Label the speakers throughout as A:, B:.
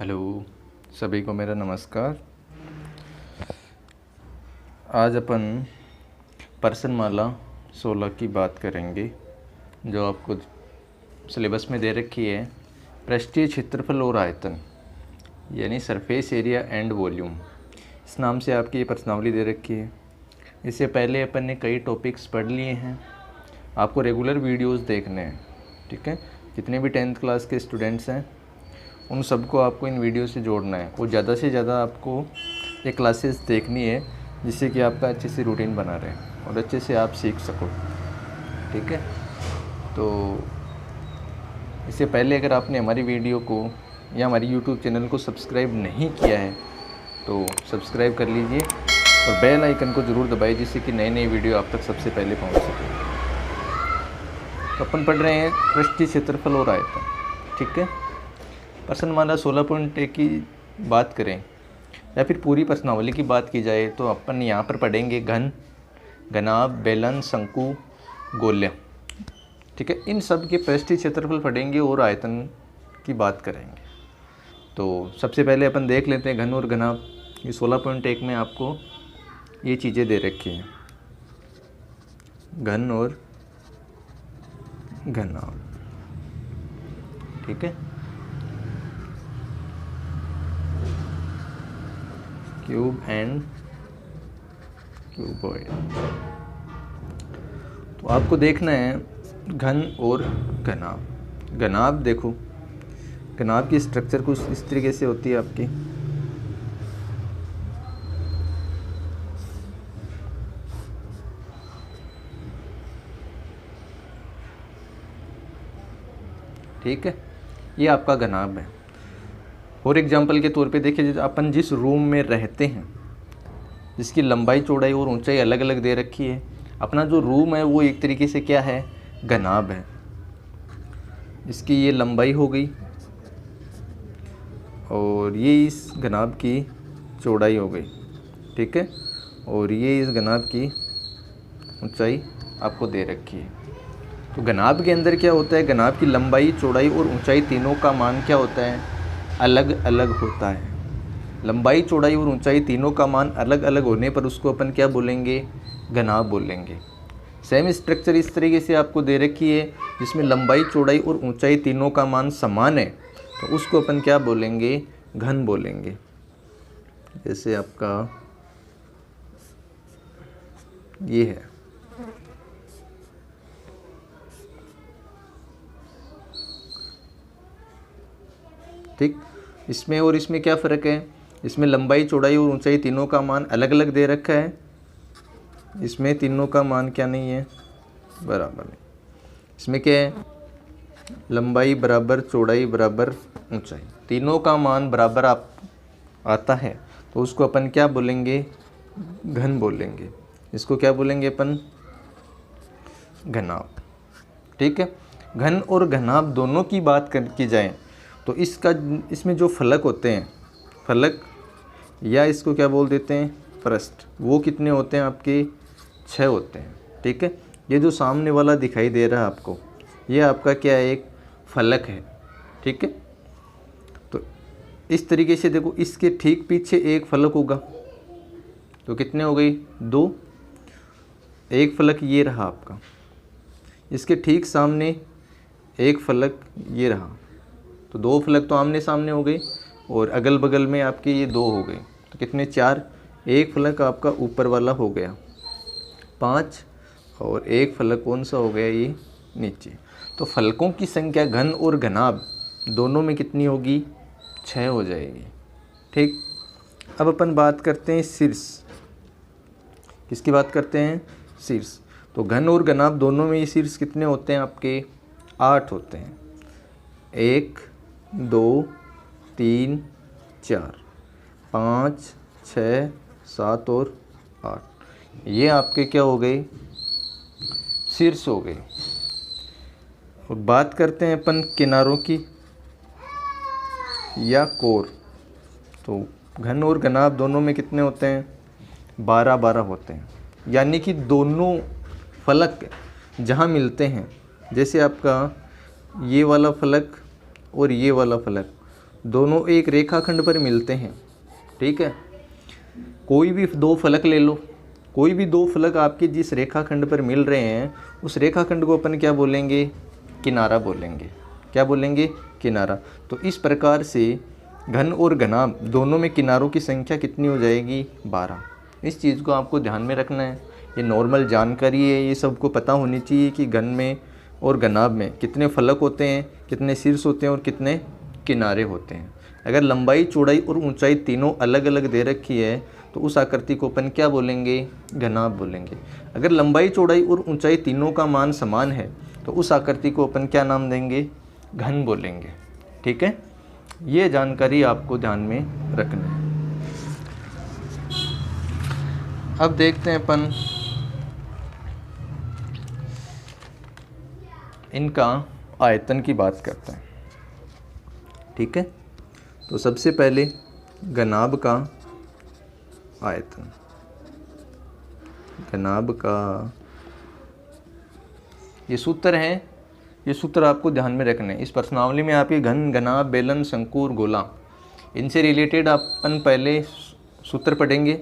A: Hello, सभी को मेरा नमस्कार। आज अपन पर्सनमाला 16 की बात करेंगे, जो आपको सिलेबस में दे रखी है। पृष्ठीय क्षेत्रफल और आयतन यानी सरफेस एरिया एंड वॉल्यूम, इस नाम से आपकी ये प्रश्नावली दे रखी है। इससे पहले अपन ने कई टॉपिक्स पढ़ लिए हैं। आपको रेगुलर वीडियोस देखने हैं, ठीक है। जितने भी 10th क्लास के स्टूडेंट्स हैं उन सबको आपको इन वीडियो से जोड़ना है और ज़्यादा से ज़्यादा आपको ये क्लासेस देखनी है, जिससे कि आपका अच्छे से रूटीन बना रहे और अच्छे से आप सीख सको, ठीक है। तो इससे पहले अगर आपने हमारी वीडियो को या हमारी यूट्यूब चैनल को सब्सक्राइब नहीं किया है तो सब्सक्राइब कर लीजिए और बेल आइकन को ज़रूर दबाइए, जिससे कि नई नई वीडियो आप तक सबसे पहले पहुंच सके। तो अपन पढ़ रहे हैं पृष्ठीय क्षेत्रफल और आयतन, ठीक है। प्रश्नमाला 16.1 की बात करें या फिर पूरी प्रश्नावली की बात की जाए तो अपन यहाँ पर पढ़ेंगे घन, घनाभ, बेलन, शंकु, गोले, ठीक है। इन सब के पृष्ठीय क्षेत्रफल पढ़ेंगे और आयतन की बात करेंगे। तो सबसे पहले अपन देख लेते हैं घन और घनाभ। ये 16.1 में आपको ये चीज़ें दे रखी हैं, घन और घनाभ, ठीक है। Cube and cuboid. तो आपको देखना है घन और घनाभ। घनाभ देखो, घनाभ की स्ट्रक्चर कुछ इस तरीके से होती है आपकी। ठीक है, ये आपका घनाभ है। और एग्जाम्पल के तौर पे देखिए, अपन जिस रूम में रहते हैं, जिसकी लंबाई, चौड़ाई और ऊंचाई अलग अलग दे रखी है, अपना जो रूम है वो एक तरीके से क्या है, घनाभ है। इसकी ये लंबाई हो गई और ये इस घनाभ की चौड़ाई हो गई, ठीक है। और ये इस घनाभ की ऊंचाई आपको दे रखी है। तो घनाभ के अंदर क्या होता है, घनाभ की लंबाई, चौड़ाई और ऊंचाई तीनों का मान क्या होता है, अलग अलग होता है। लंबाई, चौड़ाई और ऊंचाई तीनों का मान अलग अलग होने पर उसको अपन क्या बोलेंगे, घनाभ बोलेंगे। सेम स्ट्रक्चर इस तरीके से आपको दे रखी है, जिसमें लंबाई, चौड़ाई और ऊंचाई तीनों का मान समान है, तो उसको अपन क्या बोलेंगे, घन बोलेंगे। जैसे आपका ये है, ठीक। इसमें और इसमें क्या फ़र्क है, इसमें लंबाई, चौड़ाई और ऊंचाई तीनों का मान अलग अलग दे रखा है, इसमें तीनों का मान क्या नहीं है, बराबर है। इसमें क्या है, लंबाई बराबर चौड़ाई बराबर ऊंचाई, तीनों का मान बराबर आता है, तो उसको अपन क्या बोलेंगे, घन बोलेंगे। इसको क्या बोलेंगे अपन, घनाभ, ठीक है। घन और घनाभ दोनों की बात की जाए तो इसमें जो फलक होते हैं, फलक या इसको क्या बोल देते हैं, पृष्ठ, वो कितने होते हैं आपके, 6 होते हैं, ठीक है। ये जो सामने वाला दिखाई दे रहा है आपको, ये आपका क्या है, एक फलक है, ठीक है। तो इस तरीके से देखो, इसके ठीक पीछे एक फलक होगा, तो कितने हो गई, 2। एक फलक ये रहा आपका, इसके ठीक सामने एक फलक ये रहा, तो 2 फलक तो आमने सामने हो गए और अगल बगल में आपके ये 2 हो गए, तो कितने, 4। एक फलक आपका ऊपर वाला हो गया 5 और एक फलक कौन सा हो गया, ये नीचे। तो फलकों की संख्या घन और घनाभ दोनों में कितनी होगी, 6 हो जाएगी, ठीक। अब अपन बात करते हैं शीर्ष। किसकी बात करते हैं, शीर्ष। तो घन और घनाभ दोनों में ये शीर्ष कितने होते हैं आपके, 8 होते हैं। 1 2 3 4 5 6 7 और 8, ये आपके क्या हो गए, शीर्ष हो गए। और बात करते हैं अपन किनारों की या कोर। तो घन और घनाभ दोनों में कितने होते हैं, 12-12 होते हैं। यानी कि दोनों फलक जहाँ मिलते हैं, जैसे आपका ये वाला फलक और ये वाला फलक, दोनों एक रेखाखंड पर मिलते हैं, ठीक है। कोई भी दो फलक ले लो, कोई भी दो फलक आपके जिस रेखाखंड पर मिल रहे हैं उस रेखाखंड को अपन क्या बोलेंगे, किनारा बोलेंगे। क्या बोलेंगे, किनारा। तो इस प्रकार से घन और घनाभ दोनों में किनारों की संख्या कितनी हो जाएगी, 12। इस चीज़ को आपको ध्यान में रखना है, ये नॉर्मल जानकारी है, ये सबको पता होनी चाहिए कि घन में और घनाभ में कितने फलक होते हैं, कितने शीर्ष होते हैं और कितने किनारे होते हैं। अगर लंबाई, चौड़ाई और ऊंचाई तीनों अलग अलग दे रखी है तो उस आकृति को अपन क्या बोलेंगे, घनाभ बोलेंगे। अगर लंबाई, चौड़ाई और ऊंचाई तीनों का मान समान है तो उस आकृति को अपन क्या नाम देंगे, घन बोलेंगे, ठीक है। ये जानकारी आपको ध्यान में रखनी है। अब देखते हैं अपन इनका आयतन की बात करते हैं, ठीक है। तो सबसे पहले घनाभ का आयतन, घनाभ का ये सूत्र है, ये सूत्र आपको ध्यान में रखने हैं। इस प्रश्नावली में आपके घन, घनाभ, बेलन, शंकु और गोला, इनसे रिलेटेड अपन पहले सूत्र पढ़ेंगे।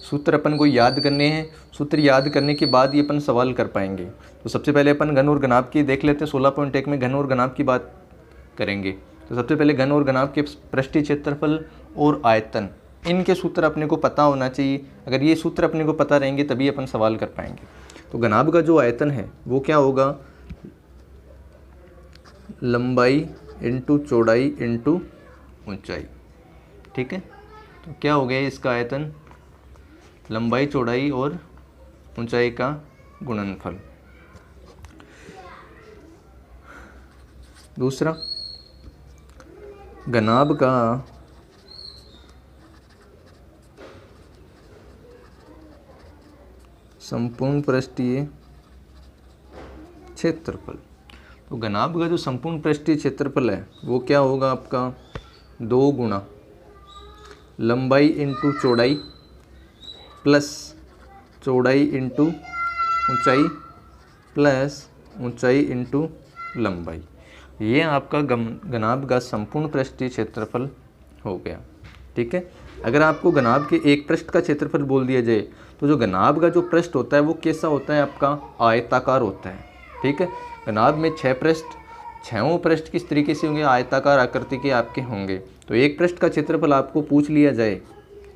A: सूत्र अपन को याद करने हैं, सूत्र याद करने के बाद ही अपन सवाल कर पाएंगे। तो सबसे पहले अपन घन और घनाभ की देख लेते हैं। 16.1 में घन और घनाभ की बात करेंगे। तो सबसे पहले घन और घनाभ के पृष्ठीय क्षेत्रफल और आयतन, इनके सूत्र अपने को पता होना चाहिए। अगर ये सूत्र अपने को पता रहेंगे तभी अपन सवाल कर पाएंगे। तो घनाभ का जो आयतन है वो क्या होगा, लंबाई इंटू चौड़ाई इंटू ऊंचाई, ठीक है। तो क्या हो गया इसका आयतन, लंबाई, चौड़ाई और ऊंचाई का गुणनफल। दूसरा, घनाभ का संपूर्ण पृष्ठीय क्षेत्रफल। तो घनाभ का जो संपूर्ण पृष्ठीय क्षेत्रफल है वो क्या होगा आपका, 2 गुणा लंबाई इंटू चौड़ाई प्लस चौड़ाई इंटू ऊंचाई प्लस ऊंचाई इंटू लंबाई। ये आपका घनाभ का संपूर्ण पृष्ठीय क्षेत्रफल हो गया, ठीक है। अगर आपको घनाभ के एक पृष्ठ का क्षेत्रफल बोल दिया जाए तो जो घनाभ का जो पृष्ठ होता है वो कैसा होता है, आपका आयताकार होता है, ठीक है। घनाभ में 6 पृष्ठ, 6 पृष्ठ किस तरीके से होंगे, आयताकार आकृति के आपके होंगे। तो एक पृष्ठ का क्षेत्रफल आपको पूछ लिया जाए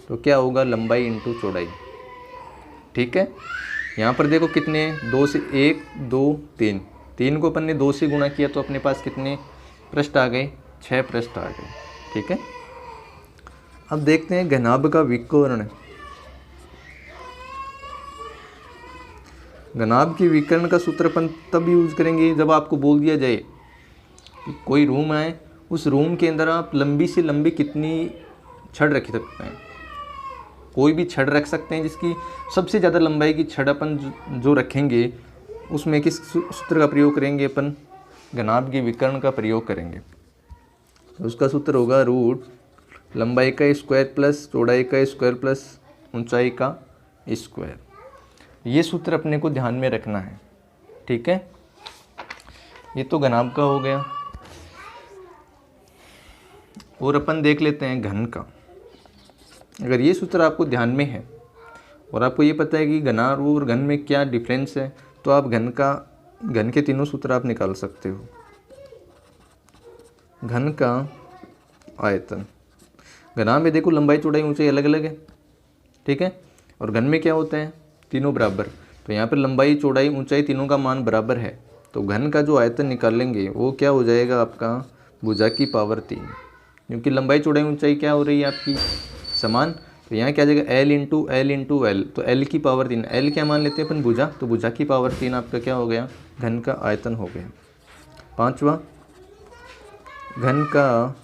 A: तो क्या होगा, लंबाई इंटू चौड़ाई, ठीक है। यहाँ पर देखो कितने, 2 से 1 2 3, 3 को अपन ने 2 से गुणा किया तो अपने पास कितने पृष्ठ आ गए, 6 पृष्ठ आ गए, ठीक है। अब देखते हैं घनाभ का विकर्ण। घनाभ की विकर्ण का सूत्र अपन तब यूज करेंगे जब आपको बोल दिया जाए कि कोई रूम है, उस रूम के अंदर आप लंबी से लंबी कितनी छड़ रख सकते हैं। कोई भी छड़ रख सकते हैं जिसकी सबसे ज़्यादा लंबाई की छड़ अपन जो रखेंगे उसमें किस सूत्र का प्रयोग करेंगे, अपन घनाभ की विकर्ण का प्रयोग करेंगे। उसका सूत्र होगा रूट लंबाई का स्क्वायर प्लस चौड़ाई का स्क्वायर प्लस ऊंचाई का स्क्वायर। ये सूत्र अपने को ध्यान में रखना है, ठीक है। ये तो घनाभ का हो गया। और अपन देख लेते हैं घन का। अगर ये सूत्र आपको ध्यान में है और आपको ये पता है कि घनाभ और घन में क्या डिफरेंस है तो आप घन के तीनों सूत्र आप निकाल सकते हो। घन का आयतन, घनाभ में देखो लंबाई, चौड़ाई, ऊंचाई अलग अलग है, ठीक है। और घन में क्या होता है, तीनों बराबर। तो यहाँ पर लंबाई, चौड़ाई, ऊंचाई तीनों का मान बराबर है तो घन का जो आयतन निकालेंगे वो क्या हो जाएगा आपका, भुजा की पावर 3, क्योंकि लंबाई, चौड़ाई, ऊंचाई क्या हो रही है आपकी समान। तो यहाँ क्या आ जाएगा, L into L into L, तो L की पावर 3, L क्या मान लेते हैं अपन, भुजा, तो भुजा की पावर 3 आपका क्या हो गया, घन का आयतन हो गया। 5वां, घन का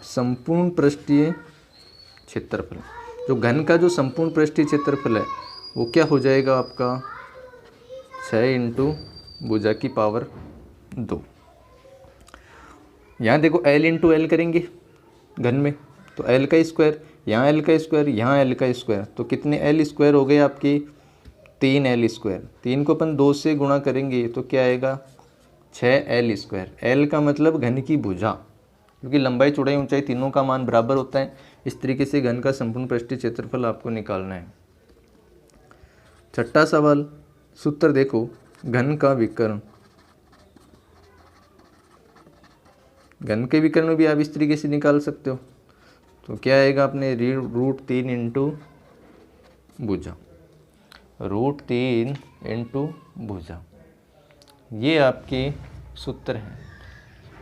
A: संपूर्ण पृष्ठीय क्षेत्रफल। जो घन का जो संपूर्ण पृष्ठीय क्षेत्रफल है वो क्या हो जाएगा आपका, 6 इंटू भुजा की पावर 2। यहाँ देखो L इंटू एल करेंगे घन में तो L का स्क्वायर, यहाँ L का स्क्वायर, यहाँ L का स्क्वायर, तो कितने L स्क्वायर हो गए आपके, 3 L स्क्वायर। 3 को अपन 2 से गुणा करेंगे तो क्या आएगा, 6l²। l का मतलब घन की भुजा, क्योंकि लंबाई चौड़ाई ऊंचाई तीनों का मान बराबर होता है। इस तरीके से घन का संपूर्ण पृष्ठीय क्षेत्रफल आपको निकालना है। छठा सवाल, सूत्र देखो, घन का विकर्ण। घन के विकर्ण भी आप इस तरीके से निकाल सकते हो। तो क्या आएगा अपने √3 इंटू भुजा, √3 इंटू भुजा, ये आपके सूत्र हैं।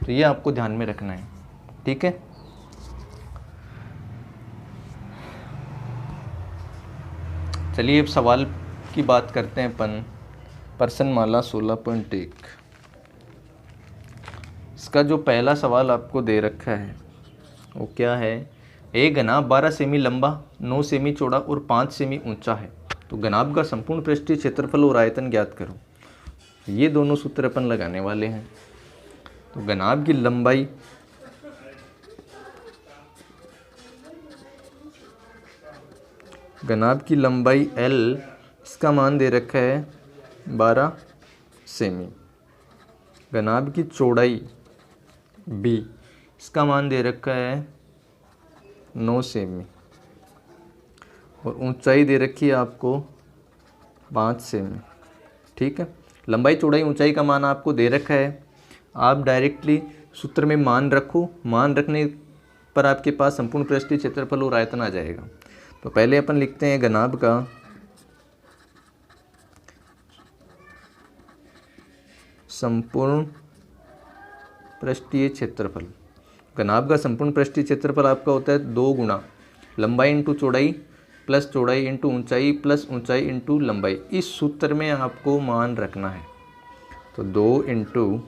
A: तो ये आपको ध्यान में रखना है, ठीक है। चलिए अब सवाल की बात करते हैं अपन। प्रश्नमाला 16.1, इसका जो पहला सवाल आपको दे रखा है वो क्या है? एक घनाभ 12 सेमी लंबा, 9 सेमी चौड़ा और 5 सेमी ऊंचा है, तो घनाभ का संपूर्ण पृष्ठीय क्षेत्रफल और आयतन ज्ञात करो। ये दोनों सूत्र अपन लगाने वाले हैं। तो घनाभ की लंबाई, घनाभ की लंबाई L, इसका मान दे रखा है 12 सेमी। घनाभ की चौड़ाई B, इसका मान दे रखा है 9 सेमी और ऊंचाई दे रखी है आपको 5 सेमी, ठीक है। लंबाई चौड़ाई ऊंचाई का मान आपको दे रखा है। आप डायरेक्टली सूत्र में मान रखो, मान रखने पर आपके पास संपूर्ण पृष्ठीय क्षेत्रफल और आयतन आ जाएगा। तो पहले अपन लिखते हैं घनाभ का संपूर्ण पृष्ठीय क्षेत्रफल। घनाभ का संपूर्ण पृष्ठीय क्षेत्रफल आपका होता है 2 गुना लंबाई इंटू चौड़ाई प्लस चौड़ाई इंटू ऊंचाई प्लस ऊंचाई इंटू लंबाई। इस सूत्र में आपको मान रखना है। तो 2 इंटू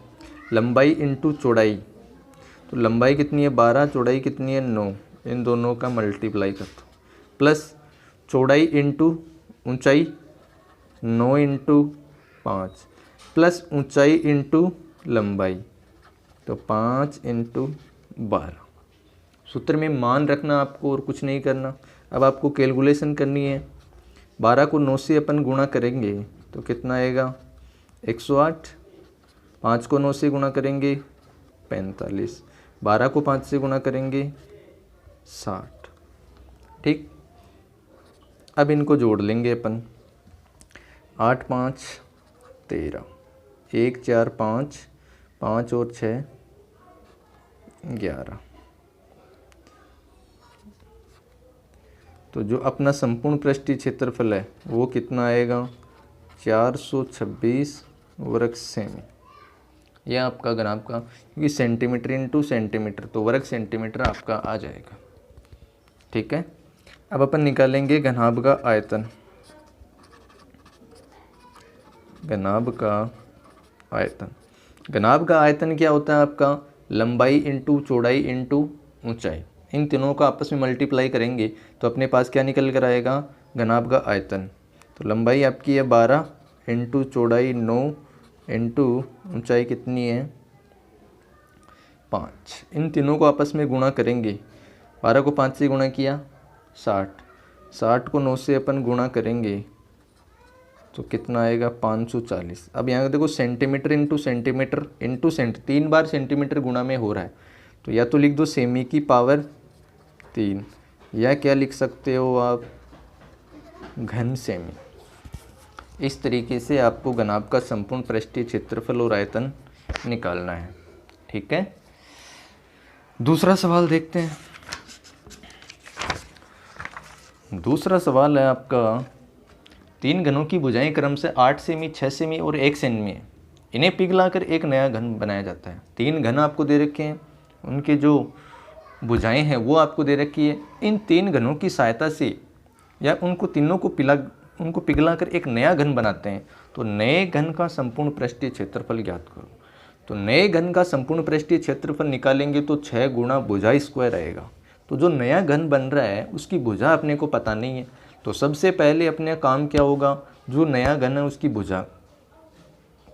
A: लंबाई इंटू चौड़ाई, तो लंबाई कितनी है 12, चौड़ाई कितनी है 9, इन दोनों का मल्टीप्लाई कर दो, प्लस चौड़ाई इंटू ऊंचाई 9 इंटू 5 प्लस ऊंचाई इंटू लंबाई, तो 5 इंटू 12। सूत्र में मान रखना आपको और कुछ नहीं करना। अब आपको कैलकुलेशन करनी है। 12 को 9 से अपन गुणा करेंगे तो कितना आएगा 108, 5 को 9 से गुणा करेंगे 45, 12 को 5 से गुणा करेंगे 60, ठीक। अब इनको जोड़ लेंगे अपन। 8 5 13, 1 4 5, 5 और 6 11। तो जो अपना संपूर्ण पृष्ठीय क्षेत्रफल है वो कितना आएगा 426 वर्ग सेमी। यह आपका घनाभ का, क्योंकि सेंटीमीटर इंटू सेंटीमीटर, तो वर्ग सेंटीमीटर आपका आ जाएगा, ठीक है। अब अपन निकालेंगे घनाभ का आयतन। घनाभ का आयतन, घनाभ का आयतन क्या होता है आपका? लंबाई इंटू चौड़ाई इंटू ऊंचाई, इन तीनों का आपस में मल्टीप्लाई करेंगे तो अपने पास क्या निकल कर आएगा घनाभ का आयतन। तो लंबाई आपकी है 12 इंटू चौड़ाई 9 इंटू ऊंचाई कितनी है 5, इन तीनों को आपस में गुणा करेंगे। 12 को 5 से गुणा किया 60, 60 को 9 से अपन गुणा करेंगे तो कितना आएगा 540। अब यहाँ देखो सेंटीमीटर इंटू सेंटीमीटर इंटू 3 बार सेंटीमीटर गुणा में हो रहा है, तो या तो लिख दो सेमी की पावर 3, या क्या लिख सकते हो आप घन सेमी। इस तरीके से आपको घनाभ का संपूर्ण पृष्ठीय क्षेत्रफल और आयतन निकालना है, ठीक है। दूसरा सवाल देखते हैं। दूसरा सवाल है आपका, 3 घनों की भुजाएं क्रम से 8 सेमी, 6 सेमी और 1 सेमी है। इन्हें पिघलाकर एक नया घन बनाया जाता है। 3 घन आपको दे रखे हैं, उनके जो भुजाएं हैं वो आपको दे रखी है। इन 3 घनों की सहायता से या उनको तीनों को पिघलाकर एक नया घन बनाते हैं। तो नए घन का संपूर्ण पृष्ठीय क्षेत्रफल ज्ञात करो। तो नए घन का संपूर्ण पृष्ठीय क्षेत्रफल निकालेंगे तो 6 गुणा भुजा स्क्वायर आएगा। तो जो नया घन बन रहा है उसकी भुजा अपने को पता नहीं है, तो सबसे पहले अपने काम क्या होगा, जो नया घन है उसकी भुजा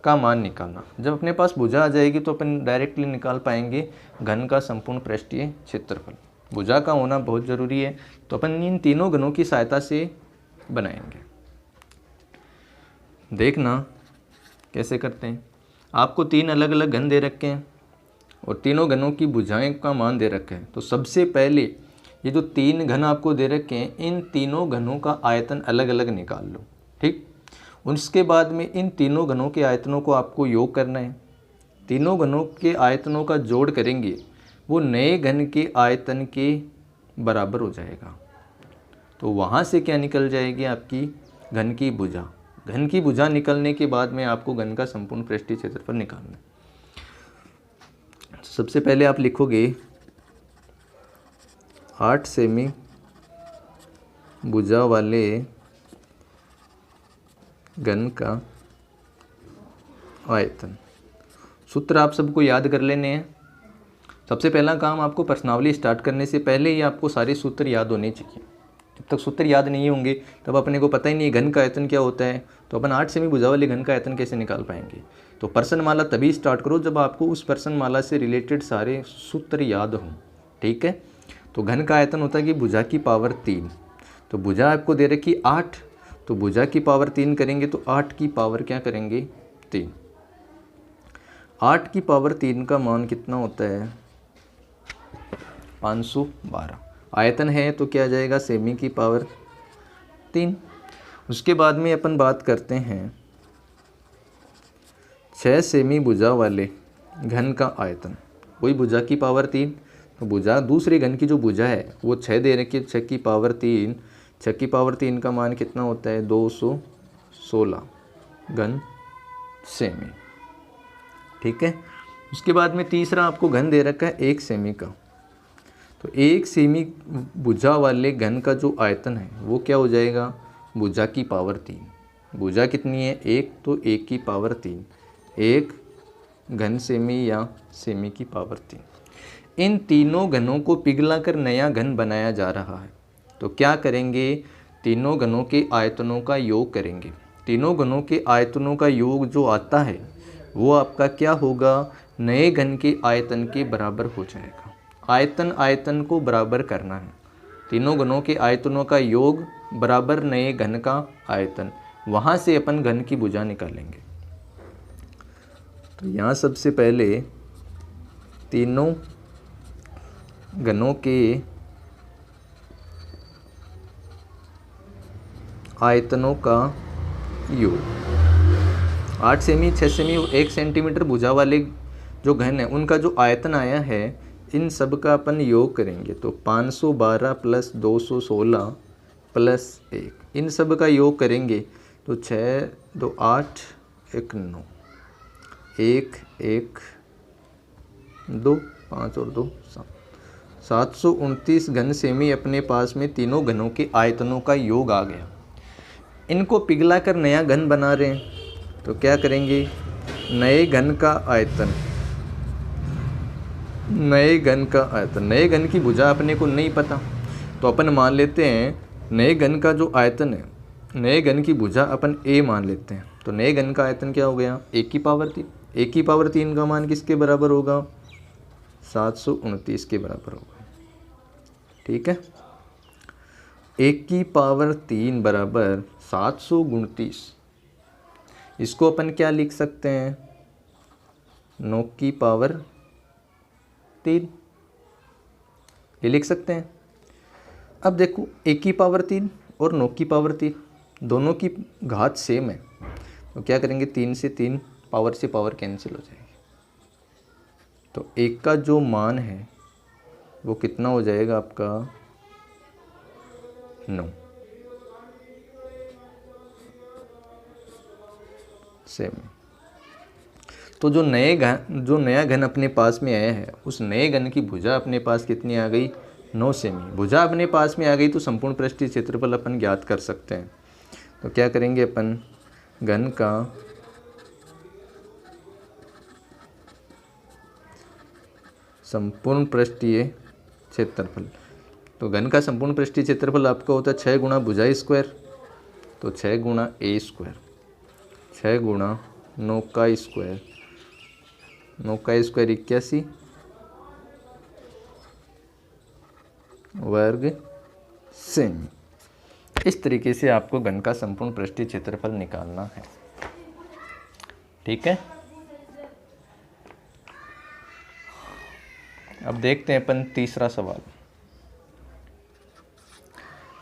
A: का मान निकालना। जब अपने पास भुजा आ जाएगी तो अपन डायरेक्टली निकाल पाएंगे घन का संपूर्ण पृष्ठीय क्षेत्रफल। भुजा का होना बहुत ज़रूरी है, तो अपन इन तीनों घनों की सहायता से बनाएंगे। देखना कैसे करते हैं। आपको 3 अलग अलग घन दे रखे हैं और तीनों घनों की भुजाएं का मान दे रखा है। तो सबसे पहले ये जो 3 घन आपको दे रखे हैं, इन तीनों घनों का आयतन अलग अलग निकाल लो। ठीक, उसके बाद में इन तीनों घनों के आयतनों को आपको योग करना है। तीनों घनों के आयतनों का जोड़ करेंगे, वो नए घन के आयतन के बराबर हो जाएगा। तो वहाँ से क्या निकल जाएगी, आपकी घन की भुजा। घन की भुजा निकलने के बाद में आपको घन का संपूर्ण पृष्ठीय क्षेत्रफल निकालना है। सबसे पहले आप लिखोगे 8 सेमी भुजा वाले घन का आयतन। सूत्र आप सबको याद कर लेने हैं। सबसे पहला काम आपको प्रश्नावली स्टार्ट करने से पहले ही आपको सारे सूत्र याद होने चाहिए। जब तक सूत्र याद नहीं होंगे तब अपने को पता ही नहीं घन का आयतन क्या होता है, तो अपन 8 सेमी भुजा वाले घन का आयतन कैसे निकाल पाएंगे। तो प्रश्नमाला तभी स्टार्ट करो जब आपको उस प्रश्नमाला से रिलेटेड सारे सूत्र याद हों। ठीक है, तो घन का आयतन होता है कि भुजा की पावर 3। तो भुजा आपको दे रखी 8, तो भुजा की पावर 3 करेंगे तो 8 की पावर क्या करेंगे, 3। 8 की पावर 3 का मान कितना होता है, 512। आयतन है तो क्या आ जाएगा, सेमी की पावर 3। उसके बाद में अपन बात करते हैं 6 सेमी भुजा वाले घन का आयतन। वही भुजा की पावर 3, तो भुजा दूसरे घन की जो भुजा है वो 6 दे रखी है, 6 की पावर 3। 6 की पावर 3 का मान कितना होता है, 216 घन सेमी। ठीक है, उसके बाद में तीसरा आपको घन दे रखा है 1 सेमी का। तो 1 सेमी भुजा वाले घन का जो आयतन है वो क्या हो जाएगा, भुजा की पावर 3। भुजा कितनी है, 1, तो 1 की पावर 3, 1 घन सेमी या सेमी की पावर 3। इन तीनों घनों को पिघला कर नया घन बनाया जा रहा है। तो क्या करेंगे, तीनों घनों के आयतनों का योग करेंगे। तीनों घनों के आयतनों का योग जो आता है वो आपका क्या होगा, नए घन के आयतन के बराबर हो जाएगा। आयतन आयतन को बराबर करना है। तीनों घनों के आयतनों का योग बराबर नए घन का आयतन, वहाँ से अपन घन की भुजा निकालेंगे। तो यहाँ सबसे पहले तीनों घनों के आयतनों का योग, 8 सेमी, 6 सेमी, 1 सेंटीमीटर भुजा वाले जो घन है उनका जो आयतन आया है, इन सब का अपन योग करेंगे। तो 512 प्लस 216 प्लस 1, इन सब का योग करेंगे तो 6 2 8 1 9, 1 1 2 5 और 2 7, 729 घन सेमी अपने पास में तीनों घनों के आयतनों का योग आ गया। इनको पिघला कर नया घन बना रहे हैं, तो क्या करेंगे, नए घन का आयतन, नए घन का आयतन, नए घन की भुजा अपने को नहीं पता, तो अपन मान लेते हैं नए घन का जो आयतन है, नए घन की भुजा अपन a मान लेते हैं। तो नए घन का आयतन क्या हो गया, 1 की पावर 3। 1 की पावर 3 का मान किसके बराबर होगा, 729 के बराबर होगा। ठीक है, 1 की पावर 3 बराबर 729। इसको अपन क्या लिख सकते हैं, 9 की पावर 3, ये लिख सकते हैं। अब देखो 1 की पावर 3 और 9 की पावर 3 दोनों की घात सेम है, तो क्या करेंगे, 3 से 3 पावर से पावर कैंसिल हो जाएगी। तो 1 का जो मान है वो कितना हो जाएगा आपका, 9 सेम। तो जो नया घन अपने पास में आया है, उस नए घन की भुजा अपने पास कितनी आ गई, 9 सेमी। भुजा अपने पास में आ गई तो संपूर्ण पृष्ठीय क्षेत्रफल अपन ज्ञात कर सकते हैं। तो क्या करेंगे अपन, घन का संपूर्ण पृष्ठीय क्षेत्रफल, तो घन का संपूर्ण पृष्ठीय क्षेत्रफल आपका होता है 6 गुणा भुजा स्क्वायर, तो 6 गुणा a स्क्वायर, 6 गुणा 9 का स्क्वायर, 9 का स्क्वायर 81 वर्ग सेमी। इस तरीके से आपको घन का संपूर्ण पृष्ठीय क्षेत्रफल निकालना है। ठीक है। अब देखते हैं अपन तीसरा सवाल।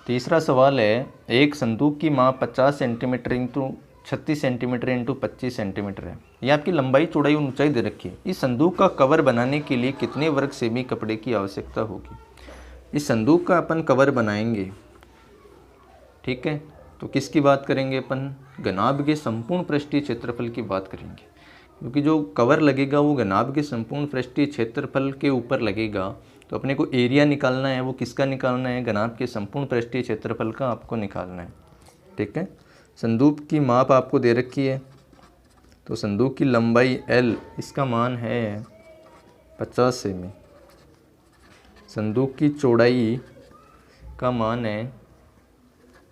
A: तीसरा सवाल है, एक संदूक की माप 50 centimetre into 36 centimetre into 25 centimetre है। ये आपकी लंबाई, चौड़ाई और ऊंचाई दे रखी है। इस संदूक का कवर बनाने के लिए कितने वर्ग सेमी कपड़े की आवश्यकता होगी? इस संदूक का अपन कवर बनाएंगे, ठीक है, तो किसकी बात करेंगे अपन? घनाभ के संपूर्ण पृष्ठीय क्षेत्रफल की बात करेंगे, क्योंकि जो कवर लगेगा वो घनाभ के संपूर्ण पृष्ठीय क्षेत्रफल के ऊपर लगेगा। तो अपने को एरिया निकालना है, वो किसका निकालना है? घनाभ के संपूर्ण पृष्ठीय क्षेत्रफल का आपको निकालना है, ठीक है। संदूक की माप आपको दे रखी है, तो संदूक की लंबाई L, इसका मान है 50 सेमी। संदूक की चौड़ाई का मान है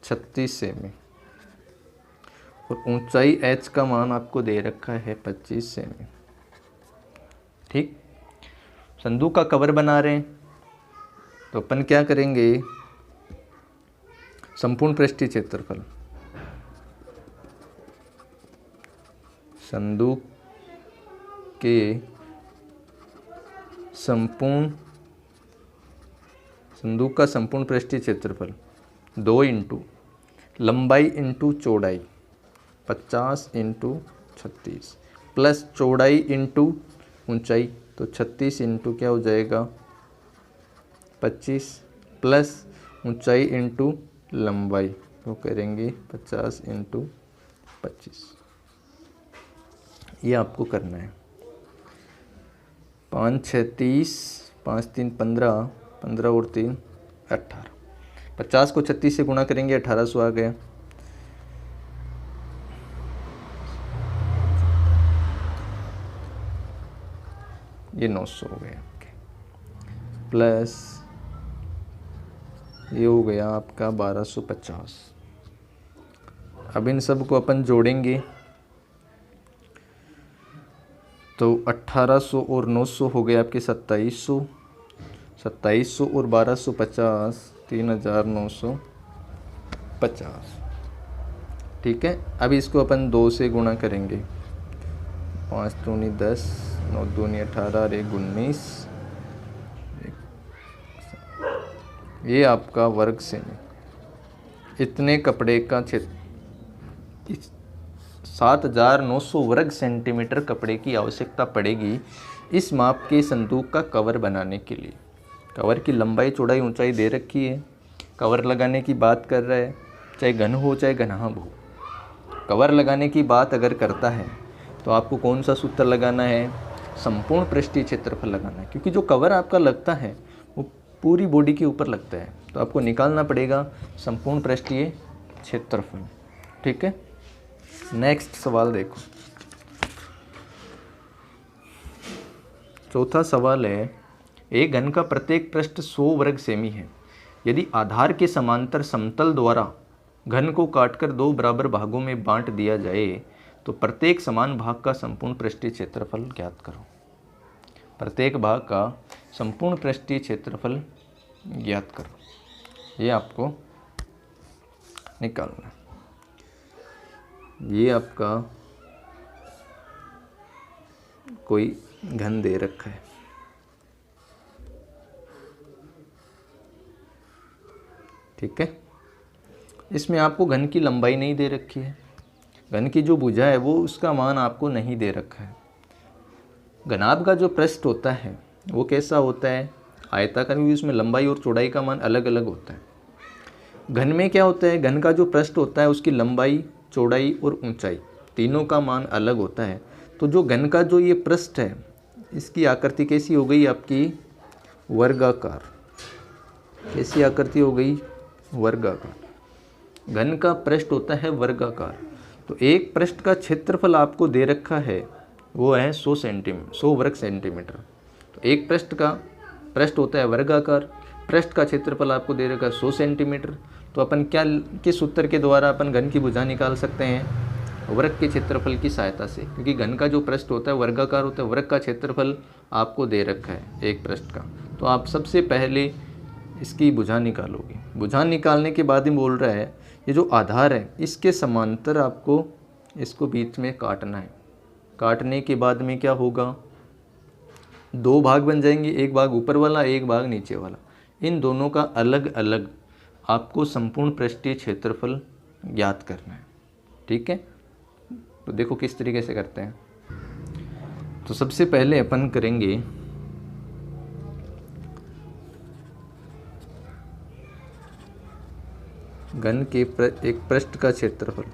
A: 36 सेमी और ऊंचाई H का मान आपको दे रखा है 25 सेमी, ठीक। संदूक का कवर बना रहे हैं, तो अपन क्या करेंगे? संपूर्ण पृष्ठीय क्षेत्रफल, संदूक के संदूक का संपूर्ण पृष्ठीय क्षेत्रफल 2 इंटू लंबाई इंटू चौड़ाई 50 इंटू 36 प्लस चौड़ाई इंटू ऊंचाई, तो 36 इंटू क्या हो जाएगा 25 प्लस ऊंचाई इंटू लंबाई, तो करेंगे 50 इंटू 25। ये आपको करना है। 5 6 30, 5 3 15, 15 और 3 18। 50 को 36 से गुणा करेंगे 1800 आ गया। ये 900 हो गया आपके, प्लस ये हो गया आपका 1250। अब इन सब को अपन जोड़ेंगे, तो 1800 और 900 हो गए आपके 2700, 2700 और 1250 3950, ठीक है। अब इसको अपन 2 से गुणा करेंगे, 5 दूनी 10, 9 दूनी 18 और 1 19। ये आपका वर्ग सेमी। इतने कपड़े का क्षेत्र 7900 वर्ग सेंटीमीटर कपड़े की आवश्यकता पड़ेगी इस माप के संदूक का कवर बनाने के लिए। कवर की लंबाई, चौड़ाई, ऊंचाई दे रखी है। कवर लगाने की बात कर रहा है, चाहे घन हो चाहे घनाभ हो। कवर लगाने की बात अगर करता है तो आपको कौन सा सूत्र लगाना है? संपूर्ण पृष्ठीय क्षेत्रफल लगाना है, क्योंकि जो कवर आपका लगता है वो पूरी बॉडी के ऊपर लगता है। तो आपको निकालना पड़ेगा संपूर्ण पृष्ठीय क्षेत्रफल, ठीक है। नेक्स्ट सवाल देखो। चौथा सवाल है, एक घन का प्रत्येक पृष्ठ 100 वर्ग सेमी है। यदि आधार के समांतर समतल द्वारा घन को काटकर 2 बराबर भागों में बांट दिया जाए तो प्रत्येक समान भाग का संपूर्ण पृष्ठीय क्षेत्रफल ज्ञात करो। प्रत्येक भाग का संपूर्ण पृष्ठीय क्षेत्रफल ज्ञात करो। ये आपको निकालना है। ये आपका कोई घन दे रखा है, ठीक है। इसमें आपको घन की लंबाई नहीं दे रखी है, घन की जो भुजा है वो उसका मान आपको नहीं दे रखा है। घनाभ का जो पृष्ठ होता है वो कैसा होता है? आयताकार, क्योंकि उसमें लंबाई और चौड़ाई का मान अलग अलग होता है। घन में क्या होता है? घन का जो पृष्ठ होता है उसकी लंबाई, चौड़ाई और ऊंचाई तीनों का मान अलग होता है। तो जो घन का जो ये पृष्ठ है इसकी आकृति कैसी हो गई आपकी? वर्गाकार। कैसी आकृति हो गई? वर्गाकार। घन का पृष्ठ होता है वर्गाकार। तो एक पृष्ठ का क्षेत्रफल आपको दे रखा है वो है 100 वर्ग सेंटीमीटर। तो एक पृष्ठ होता है वर्गाकार, पृष्ठ का क्षेत्रफल आपको दे रखा है 100 सेंटीमीटर। तो अपन क्या, किस सूत्र के द्वारा अपन घन की भुजा निकाल सकते हैं? वर्ग के क्षेत्रफल की सहायता से, क्योंकि घन का जो पृष्ठ होता है वर्गाकार होता है। वर्ग का क्षेत्रफल आपको दे रखा है एक पृष्ठ का, तो आप सबसे पहले इसकी भुजा निकालोगे। भुजा निकालने के बाद ही बोल रहा है ये जो आधार है इसके समांतर आपको इसको बीच में काटना है। काटने के बाद में क्या होगा? दो भाग बन जाएंगे, एक भाग ऊपर वाला, एक भाग नीचे वाला। इन दोनों का अलग अलग आपको संपूर्ण पृष्ठीय क्षेत्रफल ज्ञात करना है। ठीक है, तो देखो किस तरीके से करते हैं। तो सबसे पहले अपन करेंगे घन के एक पृष्ठ का क्षेत्रफल,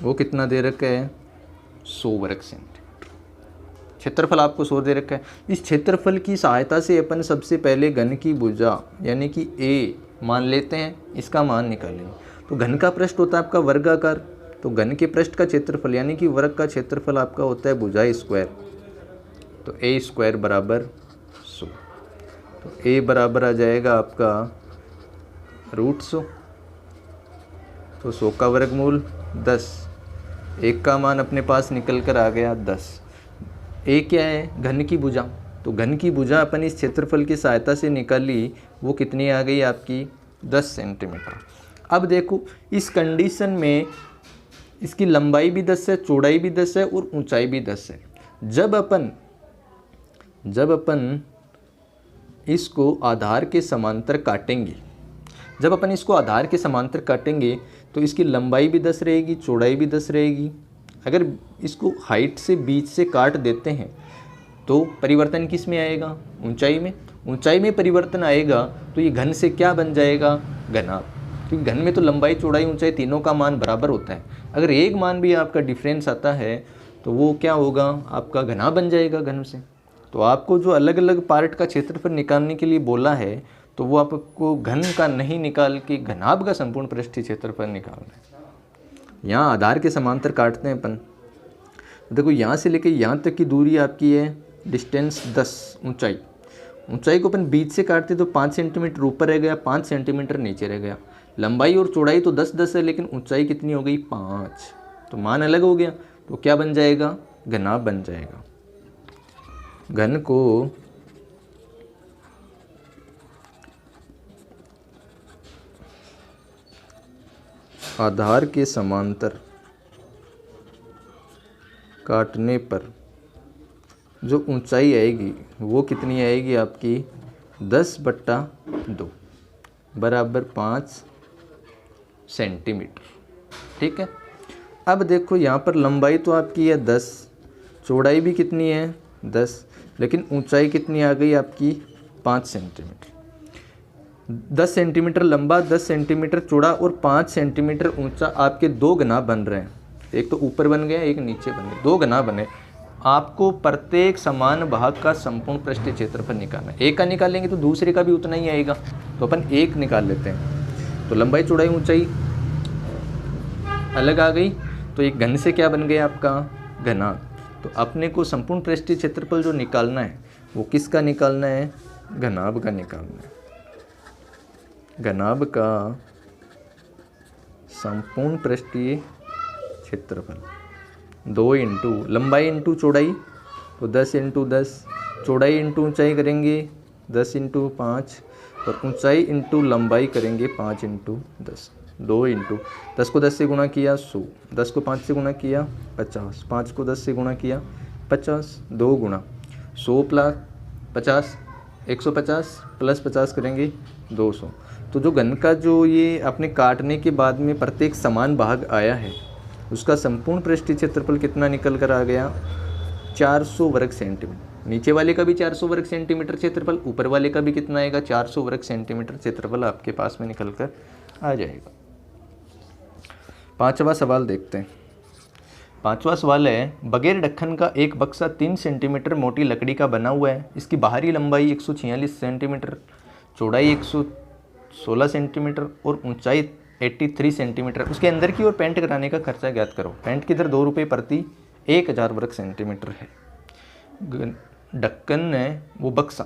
A: वो कितना दे रखा है 100 वर्ग सेंटीमीटर। क्षेत्रफल आपको 100 दे रखा है। इस क्षेत्रफल की सहायता से अपन सबसे पहले घन की भुजा यानी कि a मान लेते हैं, इसका मान निकालेंगे। तो घन का पृष्ठ होता है आपका वर्गाकार, तो घन के पृष्ठ का क्षेत्रफल यानी कि वर्ग का क्षेत्रफल आपका होता है भुजा स्क्वायर। तो a स्क्वायर बराबर 100। तो a बराबर आ जाएगा आपका √100। तो 100 का वर्गमूल 10, एक का मान अपने पास निकल कर आ गया 10। ए क्या है घन की भुजा, तो घन की भुजा अपन इस क्षेत्रफल की सहायता से निकाली, वो कितनी आ गई आपकी 10 सेंटीमीटर। अब देखो इस कंडीशन में इसकी लंबाई भी 10 है, चौड़ाई भी 10 है और ऊंचाई भी 10 है। जब अपन इसको आधार के समांतर काटेंगे, जब अपन इसको आधार के समांतर काटेंगे तो इसकी लंबाई भी 10 रहेगी, चौड़ाई भी 10 रहेगी। अगर इसको हाइट से बीच से काट देते हैं तो परिवर्तन किस में आएगा, ऊंचाई में। ऊंचाई में परिवर्तन आएगा तो ये घन से क्या बन जाएगा, घनाभ। क्योंकि घन में तो लंबाई चौड़ाई ऊंचाई तीनों का मान बराबर होता है। अगर एक मान भी आपका डिफरेंस आता है तो वो क्या होगा, आपका घनाभ बन जाएगा घन से। तो आपको जो अलग अलग पार्ट का क्षेत्रफल निकालने के लिए बोला है तो वो आपको घन का नहीं निकाल के घनाभ का संपूर्ण पृष्ठीय क्षेत्रफल निकालना है। यहाँ आधार के समांतर काटते हैं अपन। देखो यहाँ से लेके यहाँ तक की दूरी आपकी है डिस्टेंस 10, ऊंचाई को अपन बीच से काटते तो 5 सेंटीमीटर ऊपर रह गया, 5 सेंटीमीटर नीचे रह गया। लंबाई और चौड़ाई तो 10-10 है, लेकिन ऊंचाई कितनी हो गई 5, तो मान अलग हो गया। तो क्या बन जाएगा, घनाभ बन जाएगा। घन को आधार के समांतर काटने पर जो ऊंचाई आएगी वो कितनी आएगी आपकी 10/2 बराबर 5 सेंटीमीटर। ठीक है, अब देखो यहाँ पर लंबाई तो आपकी है 10, चौड़ाई भी कितनी है 10, लेकिन ऊंचाई कितनी आ गई आपकी 5 सेंटीमीटर। 10 सेंटीमीटर लंबा, 10 सेंटीमीटर चौड़ा और 5 सेंटीमीटर ऊंचा आपके दो घनाभ बन रहे हैं। एक तो ऊपर बन गया, एक नीचे बन गया, दो घनाभ बने। आपको प्रत्येक समान भाग का संपूर्ण पृष्ठीय क्षेत्रफल निकालना है। एक का निकालेंगे तो दूसरे का भी उतना ही आएगा, तो अपन एक निकाल लेते हैं। तो लंबाई चौड़ाई ऊंचाई अलग आ गई, तो एक घन से क्या बन गया आपका घनाभ। तो अपने को संपूर्ण पृष्ठीय क्षेत्रफल जो निकालना है वो किसका निकालना है, घनाभ का निकालना है। घनाभ का संपूर्ण पृष्ठीय क्षेत्रफल 2 इंटू लंबाई इंटू चौड़ाई, तो 10 इंटू 10, चौड़ाई इंटू ऊंचाई करेंगे 10 इंटू 5, और ऊंचाई इंटू लंबाई करेंगे 5 इंटू 10। 2 इंटू 10 को 10 से गुणा किया 100, 10 को 5 से गुणा किया 50, 5 को 10 से गुणा किया 50, 2 गुणा 100 प्लस 50, 150 प्लस 50 करेंगे 200। तो जो घन का जो ये अपने काटने के बाद में प्रत्येक समान भाग आया है उसका संपूर्ण पृष्ठीय क्षेत्रफल कितना निकल कर आ गया 400 वर्ग सेंटीमीटर। नीचे वाले का भी 400 वर्ग सेंटीमीटर क्षेत्रफल, ऊपर वाले का भी कितना आएगा 400 वर्ग सेंटीमीटर क्षेत्रफल आपके पास में निकल कर आ जाएगा। पांचवा सवाल देखते हैं। पांचवा सवाल है, बगैर ढक्कन का एक बक्सा 3 सेंटीमीटर मोटी लकड़ी का बना हुआ है। इसकी बाहरी लंबाई 146 सेंटीमीटर, चौड़ाई 116 सेंटीमीटर और ऊंचाई 83 सेंटीमीटर। उसके अंदर की ओर पेंट कराने का खर्चा ज्ञात करो। पेंट की दर 2 रुपये प्रति 1000 वर्ग सेंटीमीटर है। ढक्कन है वो बक्सा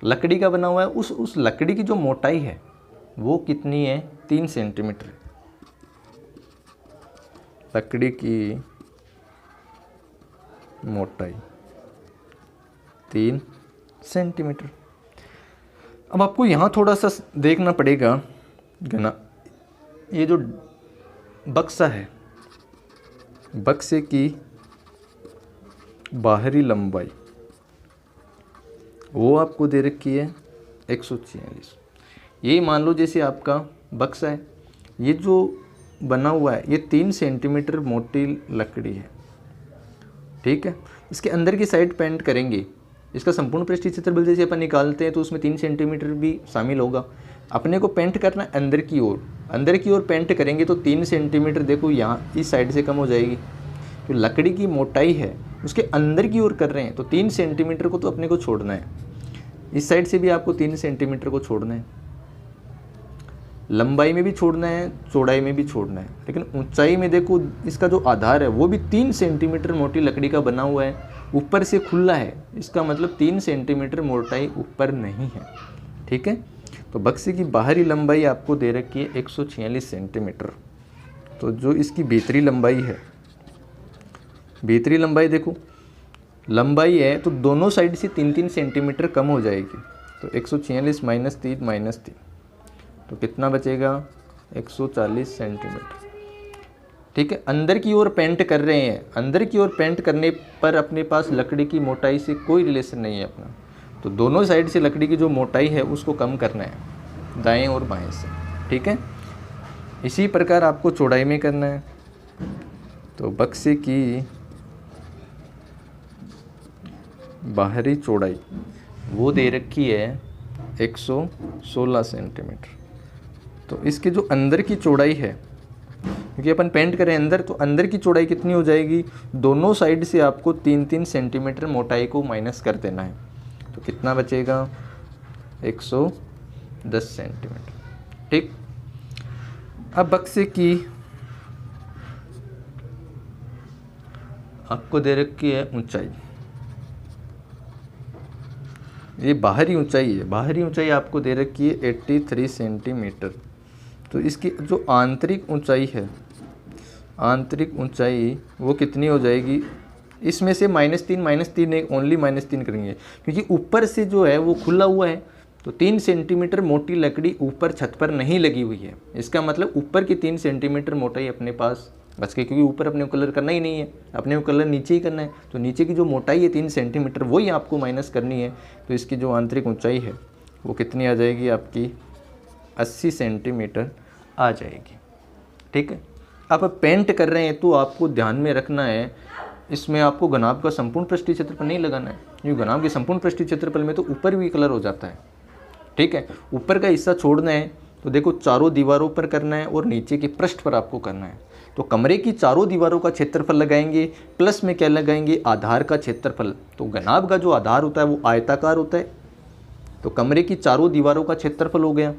A: लकड़ी का बना हुआ है, उस लकड़ी की जो मोटाई है वो कितनी है 3 सेंटीमीटर। लकड़ी की मोटाई 3 सेंटीमीटर। अब आपको यहाँ थोड़ा सा देखना पड़ेगा घना, ये जो बक्सा है बक्से की बाहरी लंबाई वो आपको दे रखी है 146। यही मान लो जैसे आपका बक्सा है, ये जो बना हुआ है ये 3 सेंटीमीटर मोटी लकड़ी है, ठीक है। इसके अंदर की साइड पेंट करेंगे, इसका संपूर्ण पृष्ठीय क्षेत्रफल जैसे अपन निकालते हैं तो उसमें 3 सेंटीमीटर भी शामिल होगा। अपने को पेंट करना है अंदर की ओर, अंदर की ओर पेंट करेंगे तो 3 सेंटीमीटर देखो यहाँ इस साइड से कम हो जाएगी। जो लकड़ी की मोटाई है उसके अंदर की ओर कर रहे हैं तो 3 सेंटीमीटर को तो अपने को छोड़ना है, इस साइड से भी आपको 3 सेंटीमीटर को छोड़ना है, लंबाई में भी छोड़ना है, चौड़ाई में भी छोड़ना है। लेकिन ऊंचाई में देखो इसका जो आधार है वो भी 3 सेंटीमीटर मोटी लकड़ी का बना हुआ है, ऊपर से खुला है, इसका मतलब 3 सेंटीमीटर मोटाई ऊपर नहीं है, ठीक है। तो बक्से की बाहरी लंबाई आपको दे रखी है 146 सेंटीमीटर। तो जो इसकी भीतरी लंबाई है, भीतरी लंबाई देखो लंबाई है तो दोनों साइड से 3-3 सेंटीमीटर कम हो जाएगी। तो 146 - 3 तो कितना बचेगा 140 सेंटीमीटर, ठीक है। अंदर की ओर पेंट कर रहे हैं, अंदर की ओर पेंट करने पर अपने पास लकड़ी की मोटाई से कोई रिलेशन नहीं है अपना, तो दोनों साइड से लकड़ी की जो मोटाई है उसको कम करना है दाएं और बाएं से, ठीक है। इसी प्रकार आपको चौड़ाई में करना है। तो बक्से की बाहरी चौड़ाई वो दे रखी है 116 सेंटीमीटर। तो इसके जो अंदर की चौड़ाई है, क्योंकि अपन पेंट करें अंदर, तो अंदर की चौड़ाई कितनी हो जाएगी, दोनों साइड से आपको 3-3 सेंटीमीटर मोटाई को माइनस कर देना है। तो कितना बचेगा 110 सेंटीमीटर, ठीक। अब बक्से की आपको दे रखी है ऊंचाई, ये बाहरी ऊंचाई है, बाहरी ऊंचाई आपको दे रखी है 83 सेंटीमीटर। तो इसकी जो आंतरिक ऊंचाई है, आंतरिक ऊंचाई वो कितनी हो जाएगी, इसमें से -3 एक ओनली -3 करेंगे, क्योंकि ऊपर से जो है वो खुला हुआ है, तो 3 सेंटीमीटर मोटी लकड़ी ऊपर छत पर नहीं लगी हुई है, इसका मतलब ऊपर की 3 सेंटीमीटर मोटाई अपने पास बच गई, क्योंकि ऊपर अपने को कलर करना ही नहीं है, अपने को कलर नीचे ही करना है। तो नीचे की जो मोटाई है 3 सेंटीमीटर वही आपको माइनस करनी है। तो इसकी जो आंतरिक ऊंचाई है वो कितनी आ जाएगी आपकी 80 सेंटीमीटर आ जाएगी, ठीक है। आप पेंट कर रहे हैं तो आपको ध्यान में रखना है, इसमें आपको घनाभ का संपूर्ण पृष्ठीय क्षेत्रफल नहीं लगाना है, क्योंकि घनाभ के संपूर्ण पृष्ठीय क्षेत्रफल में तो ऊपर भी कलर हो जाता है, ठीक है। ऊपर का हिस्सा छोड़ना है तो देखो चारों दीवारों पर करना है और नीचे के पृष्ठ पर आपको करना है। तो कमरे की चारों दीवारों का क्षेत्रफल लगाएंगे, प्लस में क्या लगाएंगे, आधार का क्षेत्रफल। तो घनाभ का जो आधार होता है वो आयताकार होता है। तो कमरे की चारों दीवारों का क्षेत्रफल हो गया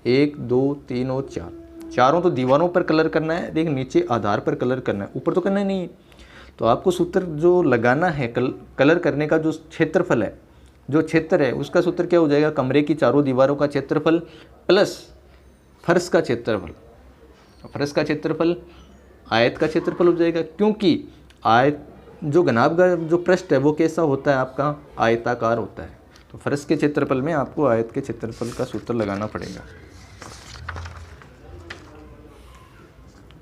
A: 1, 2, 3 और 4। चारों तो दीवारों पर कलर करना है, लेकिन नीचे आधार पर कलर करना है, ऊपर तो करना ही नहीं है। तो आपको सूत्र जो लगाना है कलर करने का जो क्षेत्रफल है, जो क्षेत्र है, उसका सूत्र क्या हो जाएगा, कमरे की चारों दीवारों का क्षेत्रफल प्लस फर्श का क्षेत्रफल। फर्श का क्षेत्रफल आयत का क्षेत्रफल हो जाएगा, क्योंकि आयत जो घनाभ का जो पृष्ठ है वो कैसा होता है आपका, आयताकार होता है। तो फर्श के क्षेत्रफल में आपको आयत के क्षेत्रफल का सूत्र लगाना पड़ेगा।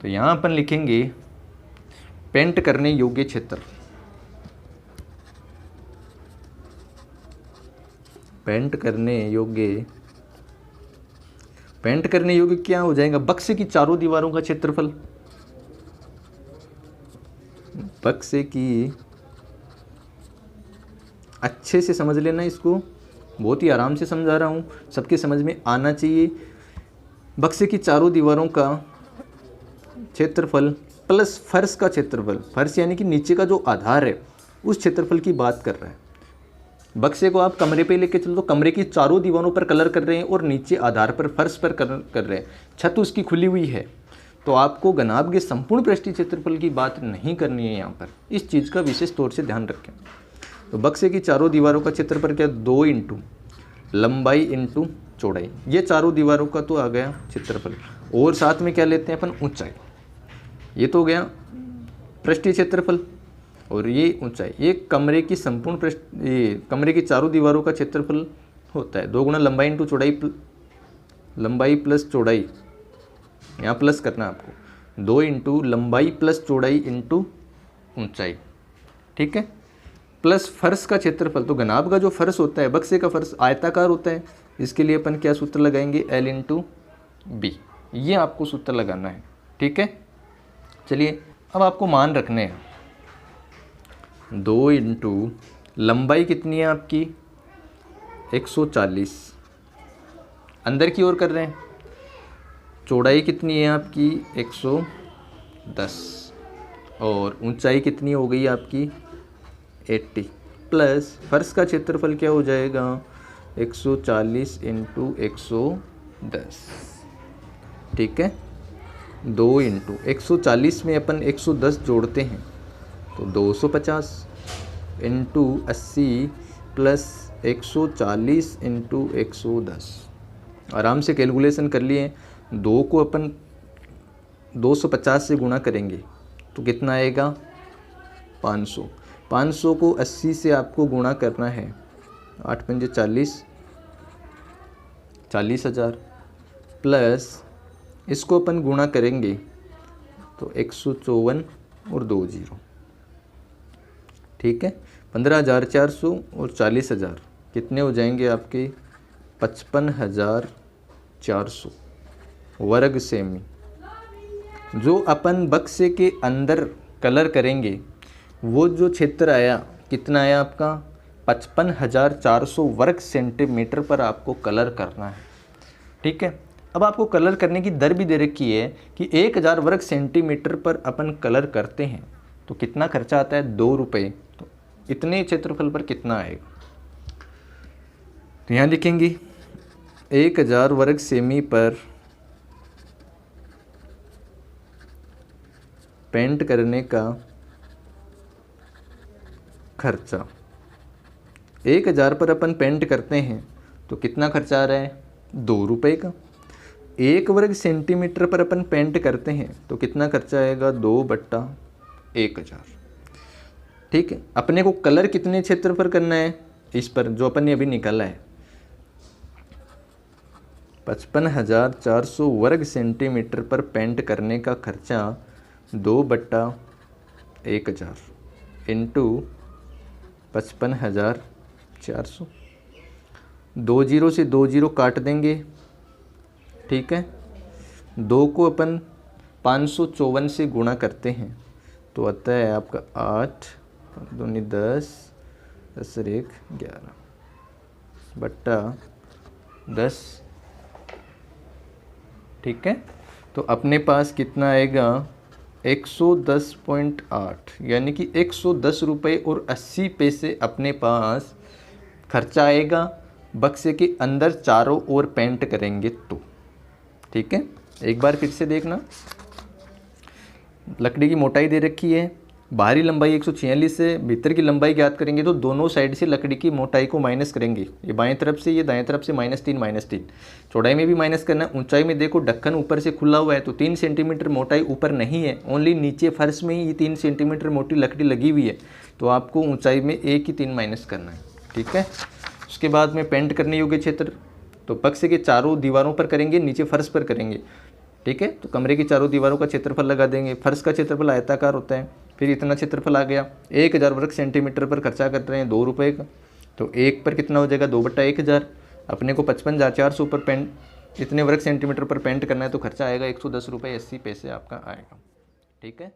A: तो यहाँ अपन लिखेंगे पेंट करने योग्य क्षेत्र। पेंट करने योग्य क्या हो जाएगा, बक्से की चारों दीवारों का क्षेत्रफल। बक्से की अच्छे से समझ लेना, इसको बहुत ही आराम से समझा रहा हूँ, सबके समझ में आना चाहिए। बक्से की चारों दीवारों का क्षेत्रफल प्लस फर्श का क्षेत्रफल, फर्श यानी कि नीचे का जो आधार है उस क्षेत्रफल की बात कर रहा है। बक्से को आप कमरे पे लेके चलो तो कमरे की चारों दीवारों पर कलर कर रहे हैं और नीचे आधार पर फर्श पर कलर कर रहे हैं, छत उसकी खुली हुई है, तो आपको घनाभ के संपूर्ण पृष्ठीय क्षेत्रफल की बात नहीं करनी है। यहाँ पर इस चीज़ का विशेष तौर से ध्यान रखें। तो बक्से की चारों दीवारों का क्षेत्रफल क्या, 2 इंटू लंबाई इंटू चौड़ाई, ये चारों दीवारों का तो आ गया क्षेत्रफल, और साथ में क्या लेते हैं अपन, ऊंचाई। ये तो हो गया पृष्ठीय क्षेत्रफल और ये ऊंचाई। ये कमरे की संपूर्ण ये कमरे की चारों दीवारों का क्षेत्रफल होता है, 2 गुना लंबाई इंटू चौड़ाई, लंबाई प्लस चौड़ाई, यहाँ प्लस करना है आपको, 2 इंटू लंबाई प्लस चौड़ाई इंटू ऊंचाई, ठीक है। प्लस फर्श का क्षेत्रफल। तो घनाभ का जो फर्श होता है, बक्से का फर्श आयताकार होता है, इसके लिए अपन क्या सूत्र लगाएंगे, L इंटू बी। ये आपको सूत्र लगाना है, ठीक है। चलिए अब आपको मान रखने हैं 2 इंटू लंबाई कितनी है आपकी 140, अंदर की ओर कर रहे हैं, चौड़ाई कितनी है आपकी 110 और ऊंचाई कितनी हो गई आपकी 80, प्लस फर्श का क्षेत्रफल क्या हो जाएगा 140 इंटू 110, ठीक है। 2 इंटू 140 में अपन 110 जोड़ते हैं तो 250 इंटू 80 प्लस 140 इंटू 110। आराम से कैलकुलेशन कर लिए। 2 को अपन 250 से गुणा करेंगे तो कितना आएगा 500। 500 को 80 से आपको गुणा करना है, 8 पंजे 40, 40,000 प्लस इसको अपन गुणा करेंगे तो 154 और 2 जीरो, ठीक है। 15,400 और 40,000 कितने हो जाएंगे आपके 55,400 वर्ग सेमी। जो अपन बक्से के अंदर कलर करेंगे वो जो क्षेत्र आया कितना आया आपका 55,400 वर्ग सेंटीमीटर पर आपको कलर करना है, ठीक है। अब आपको कलर करने की दर भी दे रखी है कि 1000 वर्ग सेंटीमीटर पर अपन कलर करते हैं तो कितना खर्चा आता है 2 रुपये। तो इतने क्षेत्रफल पर कितना आएगा, तो यहाँ लिखेंगे 1000 वर्ग सेमी पर पेंट करने का खर्चा। 1000 पर अपन पेंट करते हैं तो कितना खर्चा आ रहा है 2 रुपये का। 1 वर्ग सेंटीमीटर पर अपन पेंट करते हैं तो कितना खर्चा आएगा 2/1000, ठीक है। अपने को कलर कितने क्षेत्र पर करना है इस पर जो अपन ने अभी निकाला है 55,400 वर्ग सेंटीमीटर पर पेंट करने का खर्चा 2/1000 इंटू 55,400। 2 जीरो से 2 जीरो काट देंगे, ठीक है। 2 को अपन 554 से गुणा करते हैं तो आता है आपका 8 दूनी 10 10 1 11 बट्टा 10, ठीक है। तो अपने पास कितना आएगा 110.8 यानी कि 110 रुपये और 80 पैसे अपने पास खर्चा आएगा बक्से के अंदर चारों ओर पेंट करेंगे तो, ठीक है। एक बार फिर से देखना, लकड़ी की मोटाई दे रखी है, बाहरी लंबाई 146 है, भीतर की लंबाई ज्ञात करेंगे तो दोनों साइड से लकड़ी की मोटाई को माइनस करेंगे, ये बाएं तरफ से ये दाएं तरफ से -3 चौड़ाई में भी माइनस करना है। ऊंचाई में देखो ढक्कन ऊपर से खुला हुआ है तो 3 सेंटीमीटर मोटाई ऊपर नहीं है, ओनली नीचे फर्श में ही ये 3 सेंटीमीटर मोटी लकड़ी लगी हुई है तो आपको ऊंचाई में 1 ही 3 माइनस करना है, ठीक है। उसके बाद में पेंट करने योग्य क्षेत्र तो बक्से के चारों दीवारों पर करेंगे, नीचे फर्श पर करेंगे, ठीक है। तो कमरे की चारों दीवारों का क्षेत्रफल लगा देंगे। फर्श का क्षेत्रफल आयताकार होता है, फिर इतना क्षेत्रफल आ गया। 1000 वर्ग सेंटीमीटर पर खर्चा कर रहे हैं 2 रुपये का, तो 1 पर कितना हो जाएगा 2/1000। अपने को 55,400 पर पेंट इतने वर्ग सेंटीमीटर पर पेंट करना है तो खर्चा आएगा 110 रुपये 80 पैसे आपका आएगा, ठीक है।